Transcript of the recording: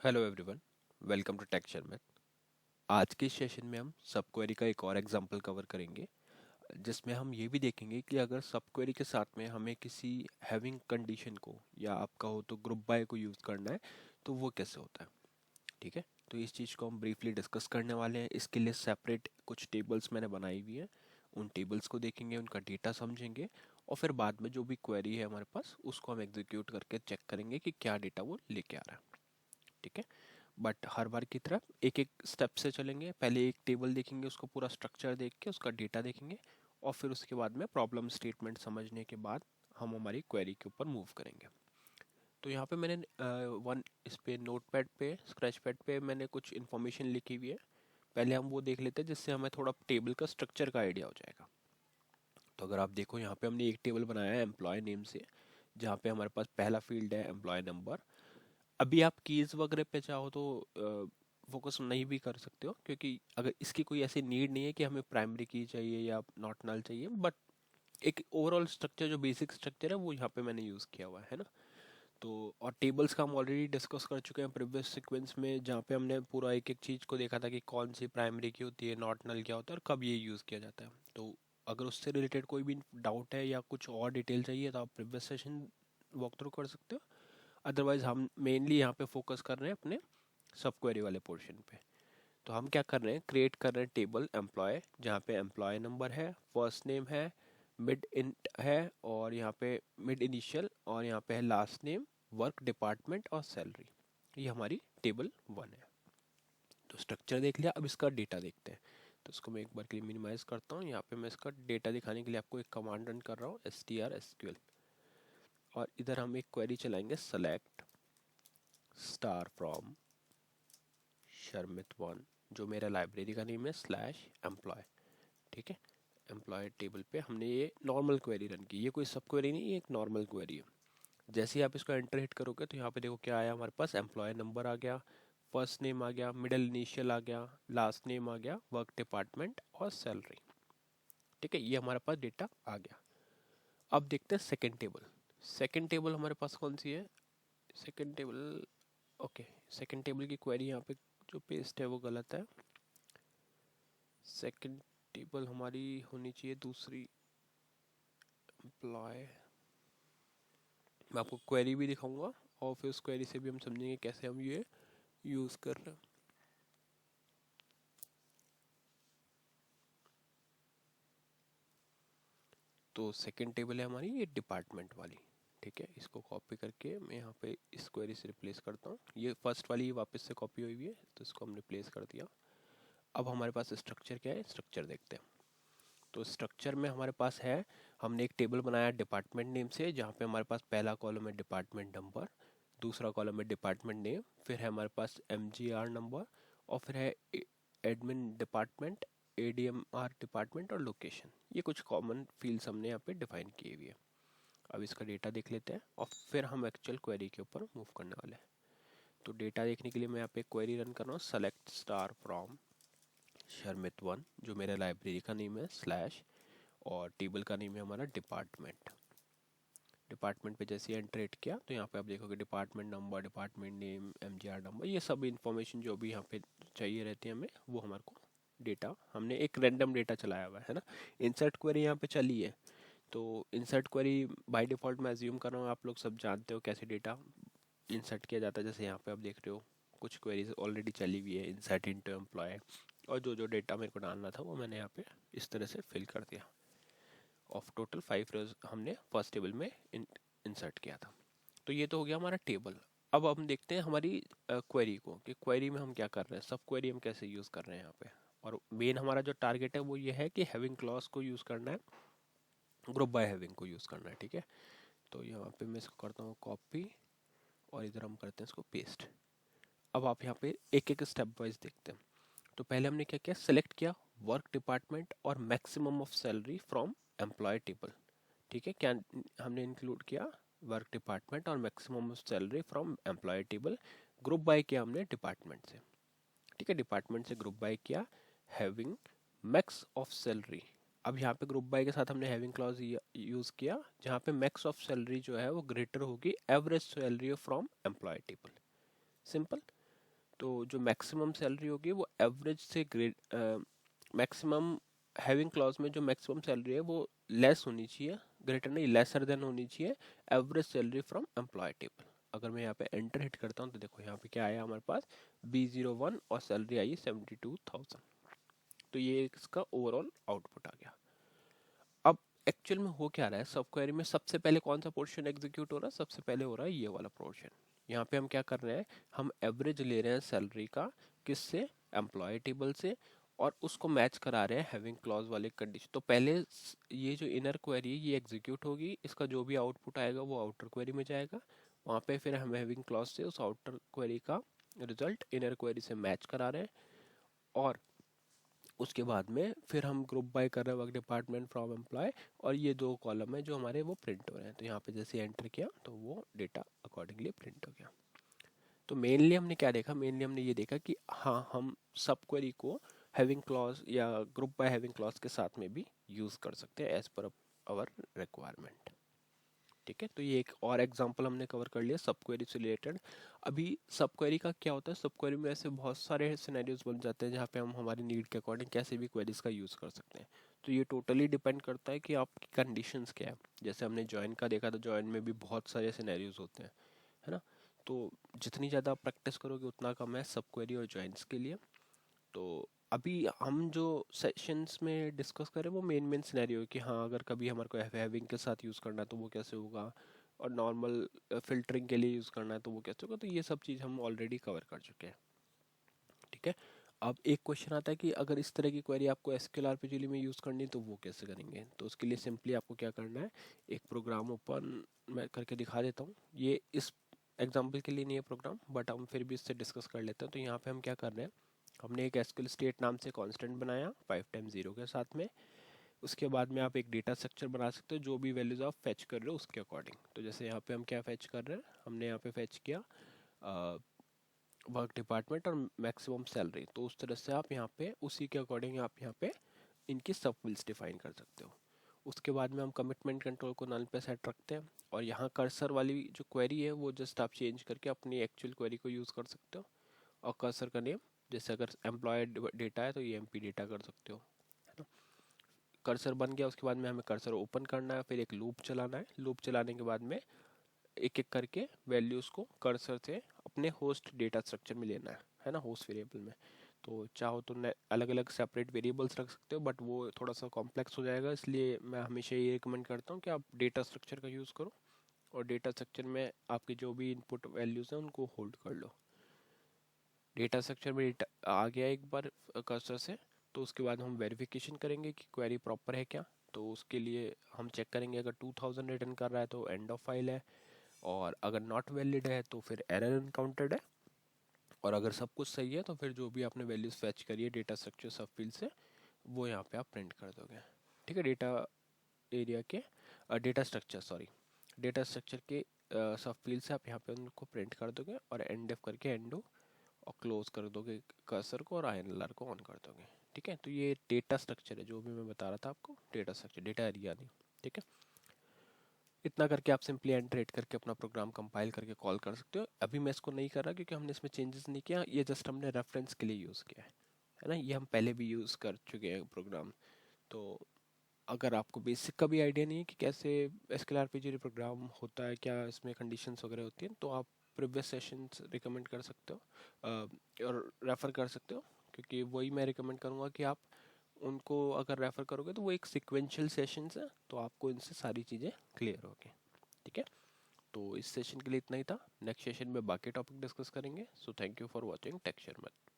Hello everyone, welcome to texture math. आज के session में हम सब क्वेरी का एक और एग्जांपल कवर करेंगे, जिसमें हम ये भी देखेंगे कि अगर सब क्वेरी के साथ में हमें किसी हैविंग कंडीशन को या आपका हो तो ग्रुप बाय को यूज़ करना है तो वो कैसे होता है। ठीक है, तो इस चीज़ को हम ब्रीफली डिस्कस करने वाले हैं। इसके लिए सेपरेट कुछ टेबल्स मैंने बनाई हुई हैं, उन टेबल्स को देखेंगे, उनका डेटा समझेंगे और फिर बाद में जो भी क्वेरी है हमारे पास उसको हम एग्जीक्यूट करके चेक करेंगे कि क्या डेटा वो लेके आ रहा है। ठीक है, बट हर बार की तरह एक एक स्टेप से चलेंगे। पहले एक टेबल देखेंगे, उसको पूरा स्ट्रक्चर देख के उसका डेटा देखेंगे और फिर उसके बाद में प्रॉब्लम स्टेटमेंट समझने के बाद हम हमारी क्वेरी के ऊपर मूव करेंगे। तो यहाँ पे मैंने वन इस पे नोट पैड पे स्क्रैच पैड पे मैंने कुछ इन्फॉर्मेशन लिखी हुई है। पहले हम वो देख लेते हैं जिससे हमें थोड़ा टेबल का स्ट्रक्चर का आइडिया हो जाएगा। तो अगर आप देखो यहाँ पे हमने एक टेबल बनाया है एम्प्लॉय नेम से, जहाँ पे हमारे पास पहला फील्ड है एम्प्लॉय नंबर। अभी आप कीज वगैरह पे चाहो तो फोकस नहीं भी कर सकते हो, क्योंकि अगर इसकी कोई ऐसी नीड नहीं है कि हमें प्राइमरी की चाहिए या नॉट नल चाहिए, बट एक ओवरऑल स्ट्रक्चर जो बेसिक स्ट्रक्चर है वो यहाँ पे मैंने यूज़ किया हुआ है ना। तो और टेबल्स का हम ऑलरेडी डिस्कस कर चुके हैं प्रीवियस सीक्वेंस में, जहाँ पे हमने पूरा एक एक चीज़ को देखा था कि कौन सी प्राइमरी की होती है, नॉट नल क्या होता है और कब ये यूज़ किया जाता है। तो अगर उससे रिलेटेड कोई भी डाउट है या कुछ और डिटेल चाहिए तो आप प्रीवियस सेशन वॉक थ्रू कर सकते हो। अदरवाइज हम मेनली यहाँ पे फोकस कर रहे हैं अपने सब क्वेरी वाले पोर्शन पे। तो हम क्या कर रहे हैं, क्रिएट कर रहे हैं टेबल एम्प्लॉय, जहाँ पे एम्प्लॉय नंबर है, फर्स्ट नेम है, मिड इंट है और यहाँ पे मिड इनिशियल और यहाँ पे है लास्ट नेम, वर्क डिपार्टमेंट और सैलरी। ये हमारी टेबल वन है। तो स्ट्रक्चर देख लिया, अब इसका डेटा देखते हैं। तो इसको मैं एक बार के लिए मिनिमाइज करता हूँ। यहाँ पे मैं इसका डेटा दिखाने के लिए आपको एक कमांड रन कर रहा हूँ, str और इधर हम एक क्वेरी चलाएंगे, select star from Sharmit one, जो मेरा लाइब्रेरी का नेम है, स्लैश एम्प्लॉय। ठीक है, एम्प्लॉय टेबल पे हमने ये नॉर्मल क्वेरी रन की। ये कोई सब क्वेरी नहीं, ये एक नॉर्मल क्वेरी है। जैसे ही आप इसको एंटर हिट करोगे तो यहाँ पे देखो क्या आया हमारे पास, एम्प्लॉय नंबर आ गया, फर्स्ट नेम आ गया, मिडिल इनिशियल आ गया, लास्ट नेम आ गया, वर्क डिपार्टमेंट और सैलरी। ठीक है, ये हमारे पास डेटा आ गया। अब देखते हैं सेकेंड टेबल। सेकेंड टेबल हमारे पास कौन सी है, second table, okay, second table की क्वेरी यहाँ पे जो पेस्ट है वो गलत है। सेकंड टेबल हमारी होनी चाहिए दूसरी, एम्प्लॉय। मैं आपको क्वेरी भी दिखाऊंगा और फिर उस क्वेरी से भी हम समझेंगे कैसे हम ये यूज़ कर रहे हैं। तो सेकंड टेबल है हमारी ये डिपार्टमेंट वाली। ठीक है, इसको कॉपी करके मैं यहाँ पे इस क्वेरी से रिप्लेस करता हूँ। ये फर्स्ट वाली वापस से कॉपी हुई है तो इसको हम रिप्लेस कर दिया। अब हमारे पास स्ट्रक्चर क्या है, स्ट्रक्चर देखते हैं। तो स्ट्रक्चर में हमारे पास है, हमने एक टेबल बनाया डिपार्टमेंट नेम से, जहाँ पे हमारे पास पहला कॉलम है डिपार्टमेंट नंबर, दूसरा कॉलम है डिपार्टमेंट नेम, फिर है हमारे पास MGR नंबर और फिर है एडमिन डिपार्टमेंट, ADMR डिपार्टमेंट और लोकेशन। ये कुछ कॉमन फील्ड्स हमने यहाँ पे डिफाइन किए हुए हैं। अब इसका डेटा देख लेते हैं और फिर हम एक्चुअल क्वेरी के ऊपर मूव करने वाले हैं। तो डेटा देखने के लिए मैं यहाँ पे क्वेरी रन कर रहा हूँ, select star from Sharmit one, जो मेरे लाइब्रेरी का नेम है, स्लैश और टेबल का नेम है हमारा डिपार्टमेंट। डिपार्टमेंट पे जैसे एंटर हिट किया तो यहाँ पे आप देखोगे department number, department name, MGR number, ये सब इन्फॉर्मेशन जो भी यहाँ पे चाहिए रहती है हमें, वो हमारे को डेटा, हमने एक रैंडम डेटा चलाया हुआ है ना। इंसर्ट क्वेरी यहाँ पे चली है, तो इंसर्ट क्वेरी बाय डिफ़ॉल्ट मैं अज्यूम कर रहा हूँ आप लोग सब जानते हो कैसे डेटा इंसर्ट किया जाता है। जैसे यहाँ पे आप देख रहे हो कुछ क्वेरीज ऑलरेडी चली हुई है, इंसर्ट इनटू एम्प्लॉय, और जो जो डेटा मेरे को डालना था वो मैंने यहाँ पे इस तरह से फिल कर दिया। ऑफ टोटल 5 रोज हमने फर्स्ट टेबल में इंसर्ट किया था। तो ये तो हो गया हमारा टेबल। अब हम देखते हैं हमारी क्वेरी को, कि क्वेरी में हम क्या कर रहे हैं, सब क्वेरी हम कैसे यूज़ कर रहे हैं यहाँ पे। और मेन हमारा जो टारगेट है वो ये है कि हैविंग क्लॉज को यूज़ करना है, ग्रुप बाय हैविंग को यूज़ करना है। ठीक है, तो यहाँ पे मैं इसको करता हूँ कॉपी और इधर हम करते हैं इसको पेस्ट। अब आप यहाँ पे एक एक स्टेप वाइज देखते हैं। तो पहले हमने क्या किया, सेलेक्ट किया वर्क डिपार्टमेंट और maximum of salary from employ table. ठीक है, क्या हमने इंक्लूड किया, वर्क डिपार्टमेंट और maximum of salary from employ table. Group by किया हमने डिपार्टमेंट से। ठीक है, डिपार्टमेंट से ग्रुप बाय किया, हैविंग मैक्स ऑफ सैलरी। अब यहाँ पे ग्रुप बाय के साथ हमने हैविंग क्लॉज यूज किया, जहाँ पे मैक्स ऑफ सैलरी जो है वो ग्रेटर होगी average salary from employ table. Simple. तो जो मैक्सिमम सैलरी होगी वो एवरेज से ग्रेट, मैक्सिमम हैविंग क्लॉज में जो मैक्सिमम सैलरी है वो लेस होनी चाहिए, ग्रेटर नहीं लेसर देन होनी चाहिए average salary from employ table. अगर मैं यहाँ पे एंटर हिट करता हूँ तो देखो यहाँ पे क्या आया हमारे पास B01 और सैलरी आई 72,000। तो ये इसका ओवरऑल आउटपुट आ गया। अब एक्चुअल में हो क्या रहा है, सब क्वेरी में सबसे पहले कौन सा पोर्शन एग्जीक्यूट हो रहा है, सबसे पहले हो रहा है ये वाला पोर्शन। यहाँ पे हम क्या कर रहे हैं, हम एवरेज ले रहे हैं सैलरी का, किससे, एम्प्लॉय टेबल से, और उसको मैच करा रहे हैं हैविंग क्लॉज वाले कंडीशन। तो पहले ये जो इनर क्वेरी है ये एग्जीक्यूट होगी, इसका जो भी आउटपुट आएगा वो आउटर क्वेरी में जाएगा, वहाँ पे फिर हम हैविंग क्लॉज से उस आउटर क्वेरी का रिजल्ट इनर क्वेरी से मैच करा रहे हैं, और उसके बाद में फिर हम ग्रुप बाय कर रहे हैं वर्क डिपार्टमेंट फ्रॉम एम्प्लॉय, और ये दो कॉलम है जो हमारे वो प्रिंट हो रहे हैं। तो यहाँ पे जैसे एंटर किया तो वो डेटा अकॉर्डिंगली प्रिंट हो गया। तो मेनली हमने क्या देखा, मेनली हमने ये देखा कि हाँ हम सब क्वेरी को हैविंग क्लॉज या ग्रुप बाय हैविंग क्लॉज के साथ में भी यूज़ कर सकते हैं एज पर आवर रिक्वायरमेंट। ठीक है, तो ये एक और एग्जांपल हमने कवर कर लिया सब क्वेरी से रिलेटेड। अभी सब क्वेरी का क्या होता है, सब क्वेरी में ऐसे बहुत सारे सिनेरियोज बन जाते हैं जहाँ पे हम हमारी नीड के अकॉर्डिंग कैसे भी क्वेरीज का यूज़ कर सकते हैं। तो ये टोटली डिपेंड करता है कि आपकी कंडीशंस क्या है। जैसे हमने जॉइन का देखा, तो जॉइन में भी बहुत सारे सिनेरियोज होते हैं, है ना। तो जितनी ज़्यादा प्रैक्टिस करोगे उतना कम है सब क्वेरी और जॉइंस के लिए। तो अभी हम जो सेशंस में डिस्कस करें वो मेन मेन सिनेरियो है कि हाँ अगर कभी हमारे को हैविंग के साथ यूज़ करना है तो वो कैसे होगा, और नॉर्मल फिल्टरिंग के लिए यूज़ करना है तो वो कैसे होगा। तो ये सब चीज़ हम ऑलरेडी कवर कर चुके हैं। ठीक है, अब एक क्वेश्चन आता है कि अगर इस तरह की क्वेरी आपको एसक्यूएल आरपीजीएल में यूज़ करनी है तो वो कैसे करेंगे। तो उसके लिए सिंपली आपको क्या करना है, एक प्रोग्राम ओपन मैं करके दिखा देता हूँ। ये इस एग्जाम्पल के लिए नहीं है प्रोग्राम, बट हम फिर भी इससे डिस्कस कर लेते हैं। तो यहाँ पे हम क्या कर रहे हैं, हमने एक एसक्यूएल स्टेट नाम से कांस्टेंट बनाया 5 टाइम्स 0 के साथ में। उसके बाद में आप एक डेटा स्ट्रक्चर बना सकते हो जो भी वैल्यूज आप फैच कर रहे हो उसके अकॉर्डिंग। तो जैसे यहाँ पे हम क्या फैच कर रहे हैं, हमने यहाँ पे फैच किया वर्क डिपार्टमेंट और मैक्सिमम सैलरी। तो उस तरह से आप यहाँ पे उसी के अकॉर्डिंग आप यहाँ पे इनकी सब फिल्ड्स डिफाइन कर सकते हो। उसके बाद में हम कमिटमेंट कंट्रोल को नल पे सेट रखते हैं, और यहाँ कर्सर वाली जो क्वेरी है वो जस्ट आप चेंज करके अपनी एक्चुअल क्वेरी को यूज़ कर सकते हो। और कर्सर का नेम जैसे अगर एम्प्लॉय डेटा है तो ये एमपी डेटा कर सकते हो, है ना। कर्सर बन गया, उसके बाद में हमें कर्सर ओपन करना है, फिर एक लूप चलाना है। लूप चलाने के बाद में एक एक करके वैल्यूज़ को कर्सर से अपने होस्ट डेटा स्ट्रक्चर में लेना है ना, होस्ट वेरिएबल में। तो चाहो तो अलग अलग सेपरेट वेरिएबल्स रख सकते हो, बट वो थोड़ा सा कॉम्प्लेक्स हो जाएगा, इसलिए मैं हमेशा ये रिकमेंड करता हूँ कि आप डेटा स्ट्रक्चर का यूज़ करो, और डेटा स्ट्रक्चर में आपकी जो भी इनपुट वैल्यूज़ हैं उनको होल्ड कर लो। डेटा स्ट्रक्चर में डेटा आ गया एक बार कर्सर से, तो उसके बाद हम वेरिफिकेशन करेंगे कि क्वेरी प्रॉपर है क्या। तो उसके लिए हम चेक करेंगे, अगर 2000 रिटर्न कर रहा है तो एंड ऑफ फाइल है, और अगर नॉट वैलिड है तो फिर एरर इनकाउंटर्ड है, और अगर सब कुछ सही है तो फिर जो भी आपने वैल्यूज फैच करी है डेटा स्ट्रक्चर सब फील्ड से वो यहाँ पे आप प्रिंट कर दोगे। ठीक है, डेटा एरिया के data structure sorry data structure के सब फील्ड से आप यहाँ पे उनको प्रिंट कर दोगे, और एंड एफ करके एंडो और क्लोज कर दोगे कर्सर को, और INLR को ऑन कर दोगे। ठीक है, तो ये डेटा स्ट्रक्चर है जो भी मैं बता रहा था आपको, डेटा स्ट्रक्चर डेटा एरिया नहीं। ठीक है, इतना करके आप सिंपली एंटर करके अपना प्रोग्राम कंपाइल करके कॉल कर सकते हो। अभी मैं इसको नहीं कर रहा क्योंकि हमने इसमें चेंजेस नहीं किया, ये जस्ट हमने रेफरेंस के लिए यूज़ किया है ना। ये हम पहले भी यूज़ कर चुके हैं प्रोग्राम। तो अगर आपको बेसिक का भी आइडिया नहीं है कि कैसे एसक्यूएल आरपीजीएल प्रोग्राम होता है, क्या इसमें कंडीशंस वगैरह होती हैं, तो आप प्रीवियस सेशंस रिकमेंड कर सकते हो और रेफ़र कर सकते हो, क्योंकि वही मैं रिकमेंड करूँगा कि आप उनको अगर रेफ़र करोगे तो वो एक सिक्वेंशियल सेशंस है, तो आपको इनसे सारी चीज़ें क्लियर होगी। ठीक है, तो इस सेशन के लिए इतना ही था। नेक्स्ट सेशन में बाकी टॉपिक डिस्कस करेंगे। So thank you for watching tech share math.